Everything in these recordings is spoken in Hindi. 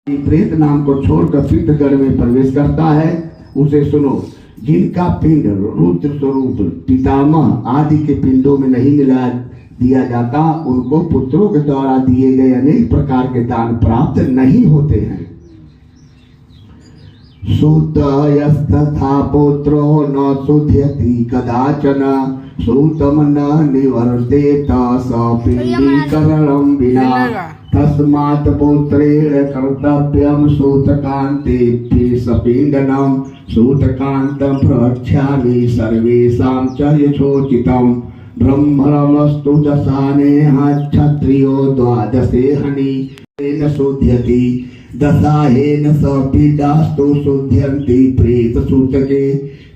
प्रेत नाम को छोड़कर तीर्थगढ़ में प्रवेश करता है, उसे सुनो। जिनका पिंड रुद्र स्वरूप पितामह आदि के पिंडों में नहीं मिला दिया जाता, उनको पुत्रों के द्वारा दिए गए अनेक प्रकार के दान प्राप्त नहीं होते हैं। सूतयस्तथा पुत्रो न शुध्यति कदाचन सूतम न निवर्तेत सपिंडीकरणं विना तस्मात् पुत्रेण कर्तव्यं सूतकान्ते सपिंडनं सूतकान्तं प्रवक्ष्यामि सर्वेषां च यथोचितं। ब्रह्मणमस्तु दशानेह क्षत्रियो द्वादशेहनि तेन शुध्यति दशाहेन सपीडास्तु शुध्यन्ति प्रेतसूतके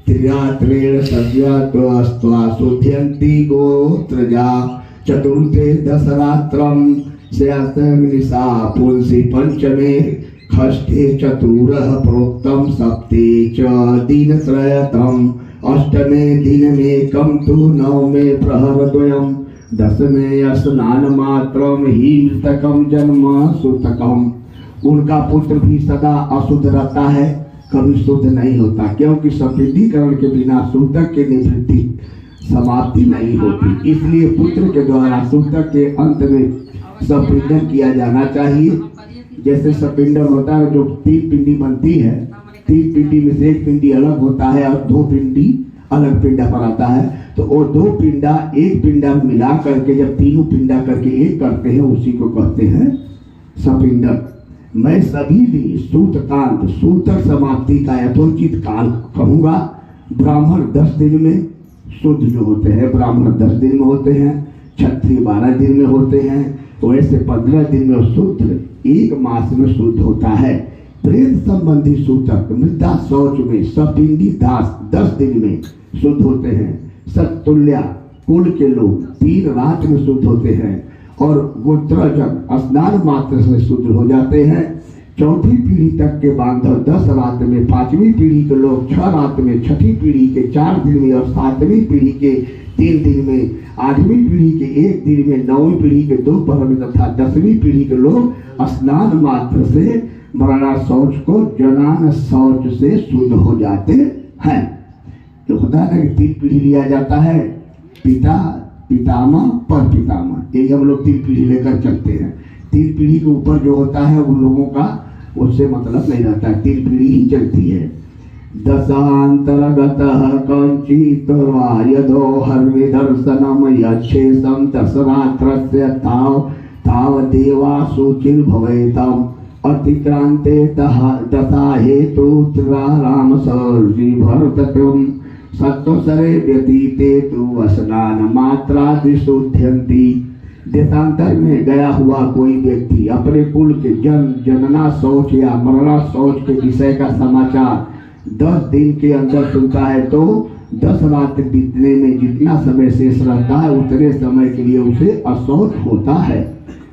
त्रिरात्रेण सव्यात्वा शुध्यन्ति गोत्रजा चतुर्थे दशरात्रं निशा पुंसि पंचमे षष्ठे चतुरः प्रोक्तं सप्ते च दिनत्रयम् अष्टमे दिनमेकं तु नवमे प्रहरद्वयम् दशमे स्नानमात्रं हि मृतकं जन्म सूतकम्। उनका पुत्र भी सदा अशुद्ध रहता है, कभी शुद्ध नहीं होता, क्योंकि सपिंडीकरण के बिना सूतक की निवृत्ति समाप्ति नहीं होती। इसलिए पुत्र के द्वारा सूतक के अंत में सपिंडन किया जाना चाहिए। जैसे सपिंडन होता है, जो 3 पिंडी बनती है, 3 पिंडी में से एक पिंडी अलग होता है और 2 पिंडी अलग पिंडा पर आता है, तो वो 2 पिंडा एक पिंडा मिला करके जब तीनों पिंडा करके एक करते हैं, उसी को कहते हैं सपिंडन। मैं सभी भी सूतकांत सूतक समाप्ति का यथोचित काल कहूंगा। ब्राह्मण 10 दिन में शुद्ध जो होते हैं, ब्राह्मण 10 दिन में होते हैं, क्षत्रिय 12 दिन में होते हैं, वैसे 15 दिन में शुद्ध 1 मास में शुद्ध होता है। प्रेत संबंधी सूतक मृदा शौच में सपिंडी दास 10 दिन में शुद्ध होते हैं। सत्तुल्या कुल के लोग 3 रात में शुद्ध होते हैं और गोत्रजन स्नान मात्र से शुद्ध हो जाते हैं। 4ठी पीढ़ी तक के बांधव 10 रात में, 5वीं पीढ़ी के लोग 6 रात में, 6ठी पीढ़ी के 4 दिन में और 7वीं पीढ़ी के 3 दिन में, 8वीं पीढ़ी के 1 दिन में, 9वीं पीढ़ी के 2 पहर में तथा 10वीं पीढ़ी के लोग स्नान मात्र से मरणा शौच को जनान शौच से शुद्ध हो जाते हैं। तो खुदा ने 3 पीढ़ी लिया जाता है, पिता पितामह पर पितामह, यही हम लोग 3 पीढ़ी लेकर चलते हैं। 3 पीढ़ी के ऊपर जो होता है उन लोगों का उससे मतलब नहीं रहता है, 3 पीढ़ी ही चलती है। दशांतरगतः कंचितर्वा यदो हर्वे दर्शनम यच्छेषं दशरात्रस्य ताव देवा शुचिर भवेतम् अतिक्रांते दशा हेतु राम सर्वि भरतम् सत्वसरे व्यतीते तु स्नान मात्रा विशुद्धयन्ति। देशांतर में गया हुआ कोई व्यक्ति अपने कुल के जनना शौच या मरणा शौच के विषय का समाचार 10 दिन के अंदर सुनता है, तो 10 रात बीतने में जितना समय शेष रहता है उतने समय के लिए उसे अशौच होता है।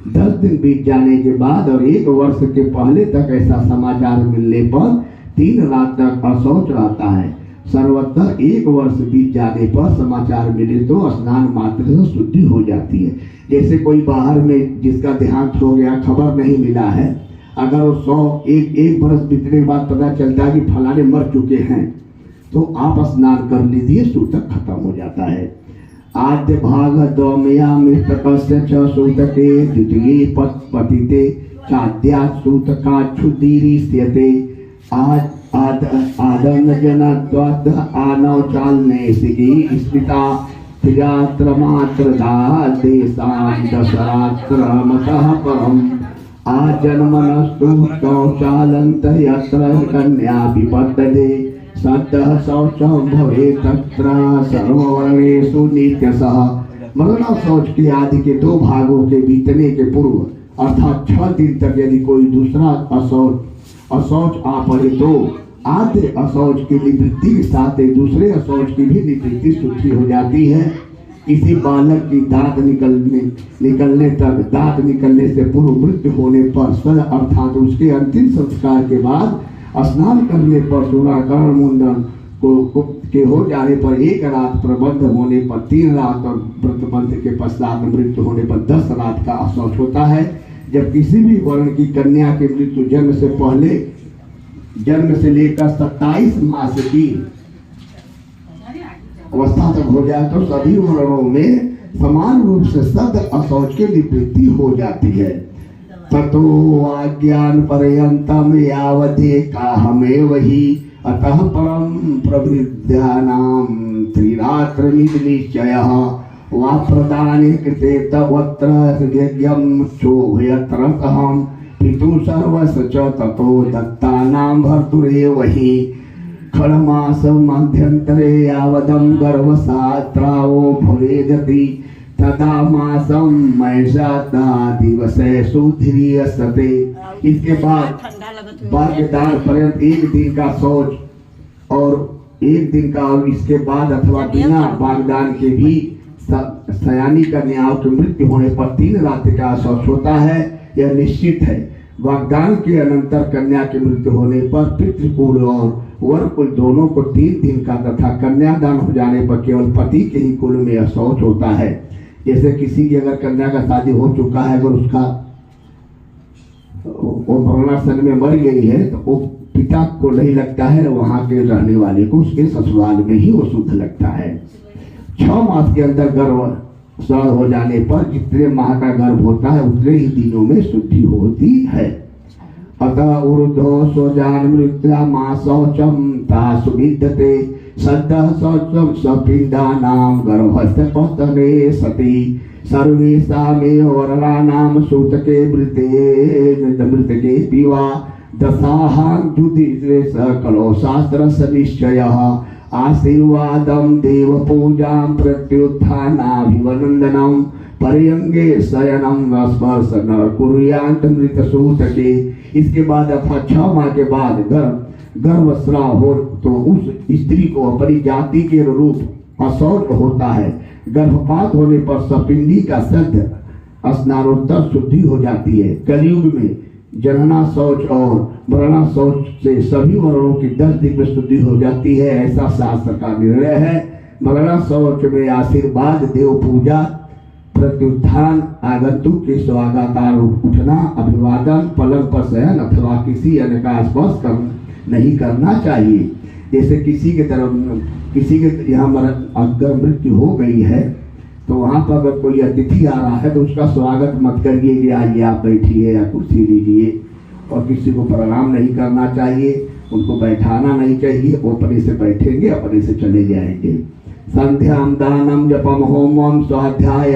10 दिन बीत जाने के बाद और 1 वर्ष के पहले तक ऐसा समाचार मिलने पर 3 रात तक अशौच रहता है। सर्वतः 1 वर्ष बीत जाने पर समाचार मिले तो स्नान मात्र से शुद्धि हो जाती है। जैसे कोई बाहर में जिसका देहांत हो गया, खबर नहीं मिला है, अगर वो 1 वर्ष बीतने के बाद पता चलता है कि फलाने मर चुके हैं, तो आप स्नान कर लीजिए, सूतक खत्म हो जाता है। आद्य भाग दौमया मृतकस्य च सूतके द्वितीये पतिते चाद्या सूतकाच्छुद्धिरिष्यते आदन जनत्वात् आनव चालने सिगी स्मिता त्रिरात्रमात्रदा देशां दशरात्रमतः परम् आजन्मनस्तु शौचालन्त यत्र कन्या विपद्यते सद्यः शौचं भवेत् तत्र सर्ववर्णेषु नित्यशः। मरणा शौच के आदि के 2 भागों के बीतने के पूर्व अर्थात 6 दिन तक यदि कोई दूसरा अशौच आ पड़े तो आद्य अशौच की निवृत्ति के साथ दूसरे अशौच की भी निवृत्ति शुद्धि हो जाती है। इसी बालक की दांत निकलने तक, दांत निकलने से पूर्व मृत्यु होने पर अर्थात उसके अंतिम संस्कार के बाद स्नान करने पर चूड़ाकरण मुंडन के हो जाने पर 1 रात प्रबंध होने पर 3 रात और व्रतबंध के पश्चात मृत्यु होने पर 10 रात का अशौच होता है। जब किसी भी वर्ण की कन्या की मृत्यु जन्म से पहले, जन्म से लेकर 27 मास की अवस्था तक हो जाए तो सभी वर्णों में समान रूप से सद असौच की निवृत्ति हो जाती है। ततो अज्ञान पर्यंतम यावदे काहमे वही अतः परम प्रवृद्धानाम त्रिरात्र निश्चयः वा प्रदाने कृते तवत्र यज्ञं चोभयत्रतहं पितु सर्वस्य च ततो दत्तानां भर्तुरेव हि खड़मास मध्यंतरे यावदं गर्भसात्रावो भवेदति तदा मासम मैषाता दिवसे सुधीरियसते। इसके बाद बागदान पर्यंत 1 दिन का शौच और 1 दिन का, और इसके बाद अथवा बिना बागदान के भी सयानी कन्याओं की मृत्यु होने पर 3 रात्रि का शौच होता है, यह निश्चित है। वागदान के अनंतर कन्या की मृत्यु होने पर पितृकुल और वर कुल दोनों को 3 दिन का तथा कन्यादान हो जाने पर केवल पति के ही कुल में यह शौच होता है। जैसे किसी की अगर कन्या का शादी हो चुका है, अगर उसका वो भ्रूणासन में मर गई है तो वो पिता को नहीं लगता है, वहां के रहने वाले को उसके ससुराल में ही वो शुद्ध लगता है। 6 मास के अंदर गर्भ स्वर हो जाने पर जितने माह का गर्भ होता है उतने ही दिनों में शुद्धि होती है। अतः ऊर्ध्व स्वजान मृत्या मां शौचम ता सुविद्यते सद्यः शौचम सपिंडानां गर्भस्य पतने सति सर्वेषामेव वरणानां सूतके मृतके पिवा दशाहां जुदिते सकलो शास्त्रस्य निश्चयः आशीर्वादं देव पूजां प्रत्युत्थानाभिवन्दनं पर्यंगे शयनं स्पर्श न कुर्यात् मृतसूतके। इसके बाद अथवा 6 माह के बाद गर्भस्राव हो तो उस स्त्री को अपनी जाति के अनुरूप अशौच होता है। गर्भपात होने पर सपिंडी का सद्य स्नानोत्तर शुद्धि हो जाती है। कलयुग में जनना शौच और मरणा शौच से सभी वर्णों की 10 दिन में शुद्धि हो जाती है, ऐसा शास्त्र का निर्णय है। मरणा शौच में आशीर्वाद, देव पूजा, प्रत्युत्थान, आगंतुक के स्वागतार उठना, अभिवादन, पलंग पर शयन अथवा किसी अन्य का स्पर्श नहीं करना चाहिए। जैसे किसी के यहाँ अगर मृत्यु हो गई है तो वहां पर अगर कोई अतिथि आ रहा है तो उसका स्वागत मत करिए कि आइए आप बैठिए या कुर्सी लीजिए, और किसी को प्रणाम नहीं करना चाहिए, उनको बैठाना नहीं चाहिए। वो अपने से बैठेंगे, अपने से चले जाएंगे। संध्याम दानम जपम होमम स्वाध्याय